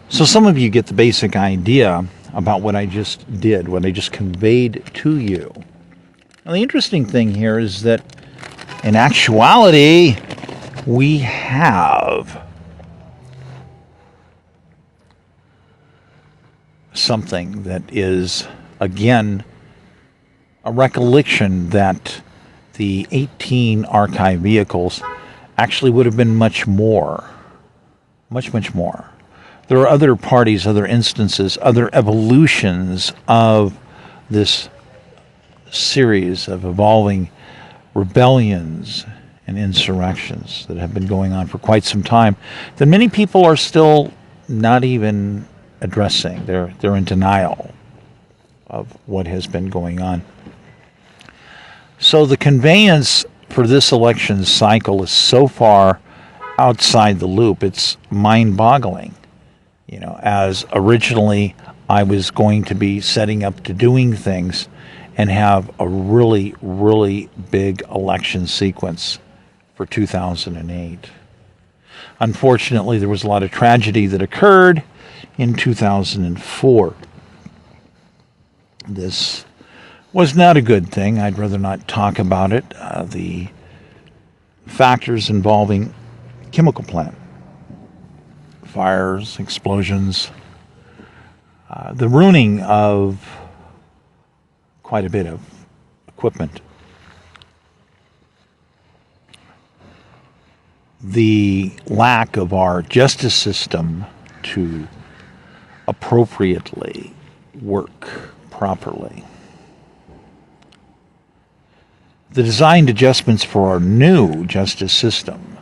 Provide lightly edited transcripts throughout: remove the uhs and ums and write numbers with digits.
So some of you get the basic idea about what I just did, what I just conveyed to you. Now, the interesting thing here is that in actuality, we have something that is, again, a recollection that the 18 archive vehicles actually would have been much more. Much more. There are other parties, other instances, other evolutions of this series of evolving rebellions and insurrections that have been going on for quite some time that many people are still not even addressing. They're in denial of what has been going on. So the conveyance for this election cycle is so far outside the loop, it's mind-boggling. You know, as originally I was going to be setting up to doing things and have a really, really big election sequence for 2008. Unfortunately, there was a lot of tragedy that occurred in 2004. This was not a good thing. I'd rather not talk about it. The factors involving chemical plant, fires, explosions, the ruining of quite a bit of equipment, the lack of our justice system to appropriately work properly, the designed adjustments for our new justice system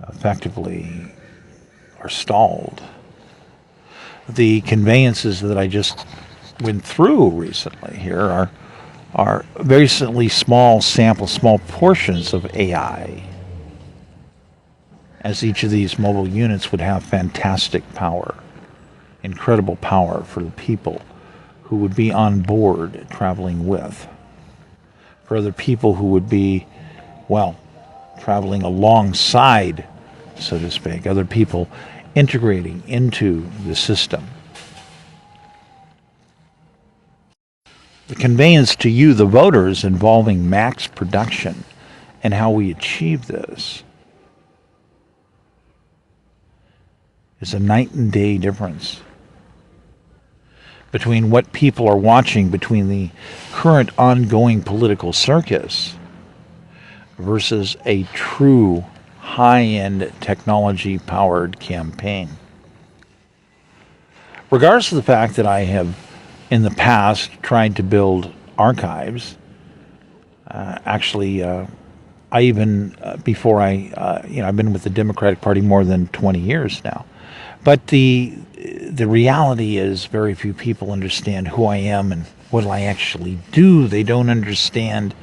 effectively are stalled. The conveyances that I just went through recently here are very small samples, small portions of AI, as each of these mobile units would have fantastic power, incredible power for the people who would be on board traveling with, for other people who would be, well, traveling alongside, so to speak, other people integrating into the system. The conveyance to you, the voters, involving max production and how we achieve this is a night and day difference between what people are watching, between the current ongoing political circus versus a true high-end technology-powered campaign. Regardless of the fact that I have in the past tried to build archives, I even, before I've been with the Democratic Party more than 20 years now. But the reality is very few people understand who I am and what I actually do. They don't understand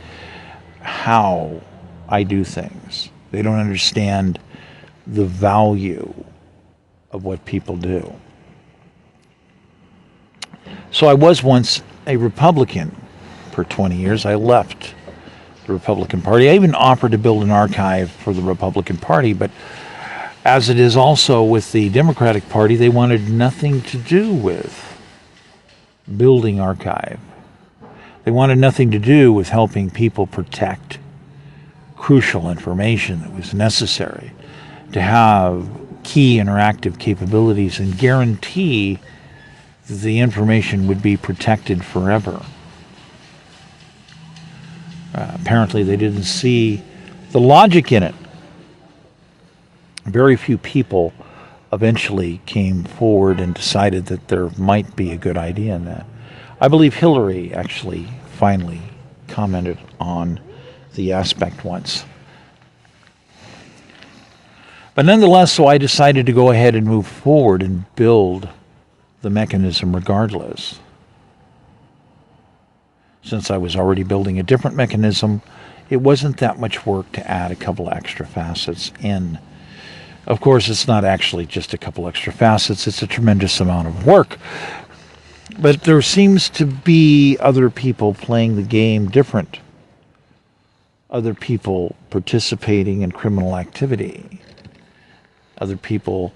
how I do things. They don't understand the value of what people do. So I was once a Republican for 20 years. I left the Republican Party. I even offered to build an archive for the Republican Party, but as it is also with the Democratic Party, they wanted nothing to do with building archive. They wanted nothing to do with helping people protect crucial information that was necessary to have key interactive capabilities and guarantee that the information would be protected forever. Apparently they didn't see the logic in it. Very few people eventually came forward and decided that there might be a good idea in that. I believe Hillary actually finally commented on the aspect once. But nonetheless, so I decided to go ahead and move forward and build the mechanism regardless. Since I was already building a different mechanism, it wasn't that much work to add a couple extra facets in. Of course, it's not actually just a couple extra facets, it's a tremendous amount of work. But there seems to be other people playing the game different. Other people participating in criminal activity. Other people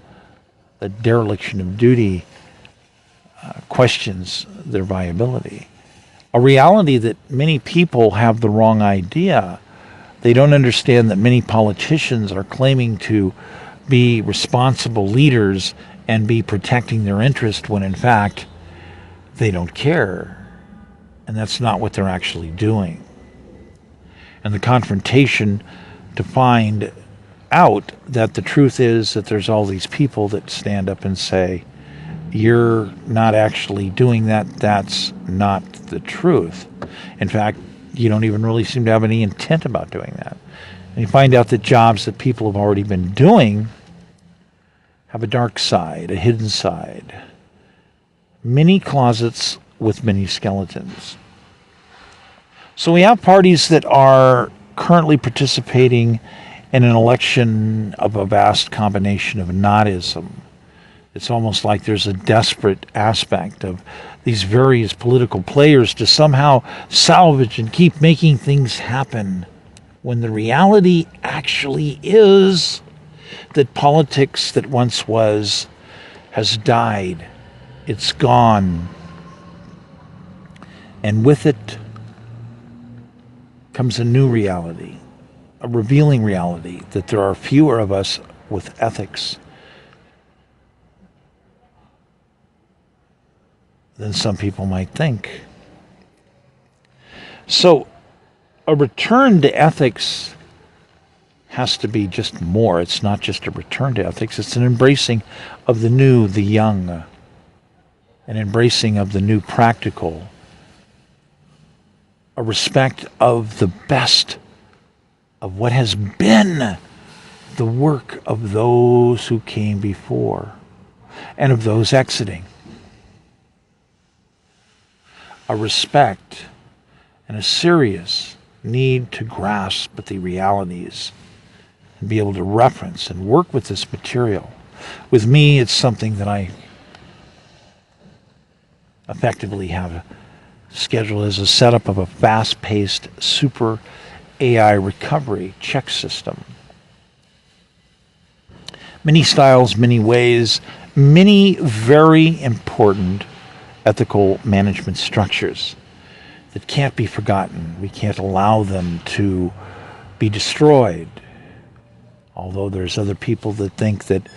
the dereliction of duty questions their viability. A reality that many people have the wrong idea. They don't understand that many politicians are claiming to be responsible leaders and be protecting their interest when in fact they don't care. And that's not what they're actually doing. And the confrontation to find out that the truth is that there's all these people that stand up and say, you're not actually doing that, that's not the truth. In fact, you don't even really seem to have any intent about doing that. And you find out that jobs that people have already been doing have a dark side, a hidden side. Many closets with many skeletons. So we have parties that are currently participating in an election of a vast combination of nodism. It's almost like there's a desperate aspect of these various political players to somehow salvage and keep making things happen, when the reality actually is that politics that once was has died. It's gone. And with it comes a new reality, a revealing reality that there are fewer of us with ethics than some people might think. So a return to ethics has to be just more. It's not just a return to ethics. It's an embracing of the new, the young, an embracing of the new practical, a respect of the best of what has been the work of those who came before and of those exiting. A respect and a serious need to grasp the realities and be able to reference and work with this material. With me, it's something that I effectively have scheduled as a setup of a fast-paced super AI recovery check system. Many styles, many ways, many very important ethical management structures that can't be forgotten. We can't allow them to be destroyed. Although there's other people that think that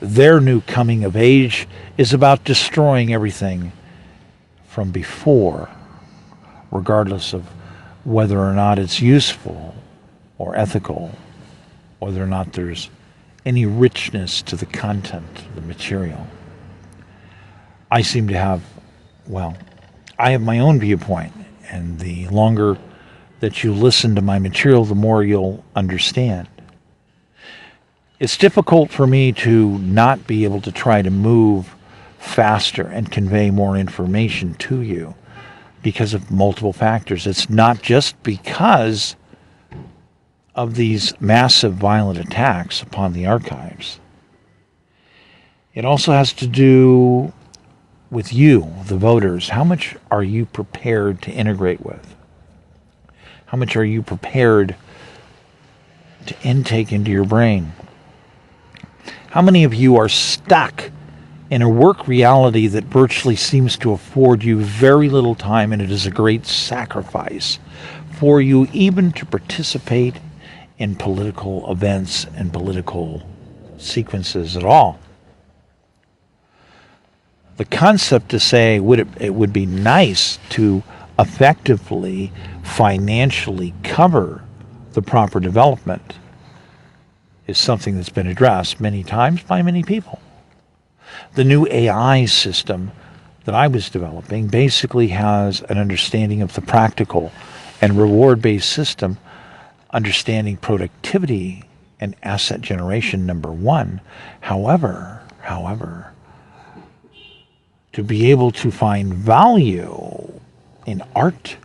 their new coming of age is about destroying everything from before, regardless of whether or not it's useful or ethical, whether or not there's any richness to the content of the material. I seem to have, I have my own viewpoint, and the longer that you listen to my material, the more you'll understand. It's difficult for me to not be able to try to move faster and convey more information to you because of multiple factors. It's not just because of these massive violent attacks upon the archives. It also has to do with you, the voters. How much are you prepared to integrate with? How much are you prepared to intake into your brain? How many of you are stuck in a work reality that virtually seems to afford you very little time, and it is a great sacrifice for you even to participate in political events and political sequences at all? The concept to say it would be nice to effectively financially cover the proper development is something that's been addressed many times by many people. The new AI system that I was developing basically has an understanding of the practical and reward-based system, understanding productivity and asset generation, number one. However, to be able to find value in art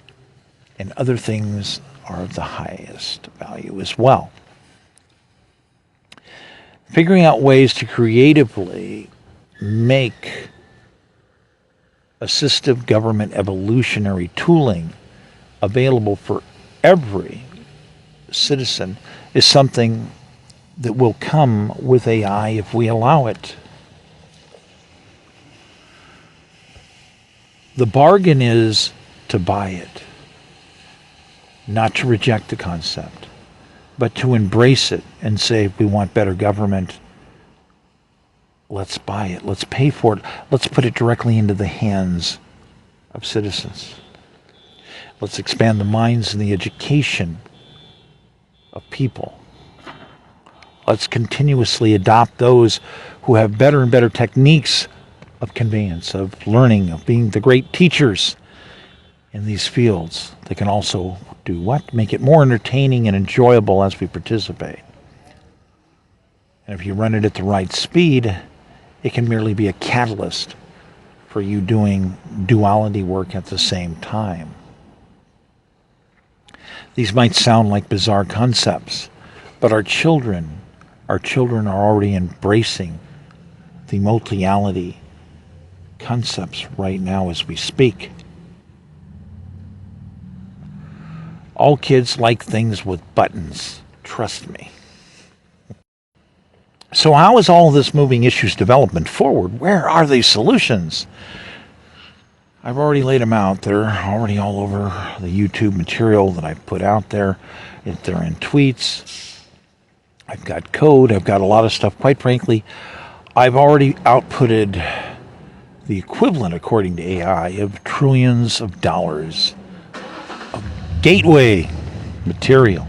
and other things are of the highest value as well. Figuring out ways to creatively make assistive government evolutionary tooling available for every citizen is something that will come with AI if we allow it. The bargain is to buy it, not to reject the concept, but to embrace it and say, we want better government. Let's buy it. Let's pay for it. Let's put it directly into the hands of citizens. Let's expand the minds and the education of people. Let's continuously adopt those who have better and better techniques of conveyance, of learning, of being the great teachers in these fields. They can also do what? Make it more entertaining and enjoyable as we participate. And if you run it at the right speed, it can merely be a catalyst for you doing duality work at the same time. These might sound like bizarre concepts, but our children are already embracing the multiality concepts right now as we speak. All kids like things with buttons, trust me. So how is all this moving issues development forward? Where are these solutions? I've already laid them out. They're already all over the YouTube material that I've put out there. They're in tweets. I've got code. I've got a lot of stuff. Quite frankly, I've already outputted the equivalent, according to AI, of trillions of dollars of gateway material